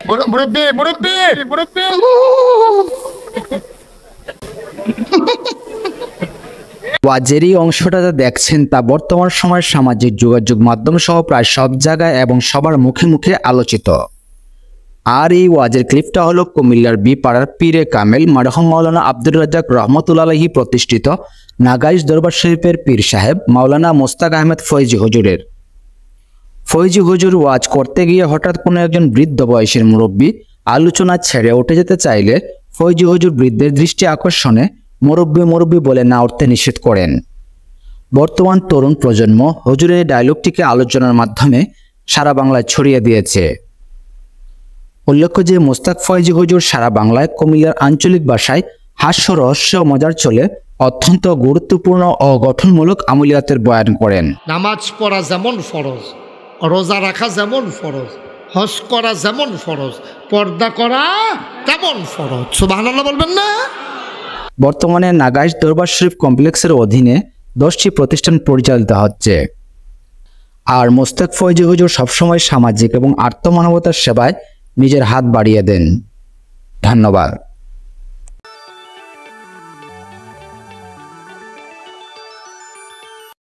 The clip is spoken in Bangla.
মুরব্বি মুরব্বি মুরব্বি। ওয়াজের এই অংশটা যা দেখছেন তা বর্তমান সময়ের সামাজিক যোগাযোগ মাধ্যম সহ প্রায় সব জায়গায় এবং সবার মুখে মুখে আলোচিত। আর এই ওয়াজের ক্লিপটা হলো কুমিল্লার বি পাড়ার পীরে কামেল মারহুম মাওলানা আব্দুর রাজ্জাক রহমতুল্লাহ আলাইহি প্রতিষ্ঠিত নাগাইশ দরবার শরীফের পীর সাহেব মাওলানা মোস্তাক আহমেদ ফয়জি হুজুরের। ফয়জি হুজুর ওয়াজ করতে গিয়ে হঠাৎ কোনো একজন বৃদ্ধ বয়সের মুরব্বী আলোচনা ছেড়ে উঠে যেতে চাইলে ফয়জি হুজুর বৃদ্ধের দৃষ্টি আকর্ষণে মুরব্বী মুরব্বী বলে না উঠতে নিষেধ করেন। বর্তমান তরুণ প্রজন্ম হুজুরের এই ডায়লগটিকে আলোচনার মাধ্যমে সারা বাংলায় ছড়িয়ে দিয়েছে। উল্লেখ্য যে মোস্তাক ফয়জি হুজুর সারা বাংলায় কুমিল্লার আঞ্চলিক ভাষায় হাস্য রহস্য মজার চলে অত্যন্ত গুরুত্বপূর্ণ ও গঠনমূলক আমলিয়াতের বয়ান করেন। নামাজ পড়া যেমন ফরজ, রোজা রাখা যেমন ফরজ, হজ করা যেমন ফরজ, পর্দা করা তেমন ফরজ। সুবহানাল্লাহ বলবেন না? বর্তমানে নাগাইশ দরবার শরীফ কমপ্লেক্সের অধীনে 10টি প্রতিষ্ঠান পরিচালিত হচ্ছে। আর মোস্তাক ফয়জি হুজুর সবসময় সামাজিক এবং আত্মমানবতার সেবায় নিজের হাত বাড়িয়ে দেন। ধন্যবাদ।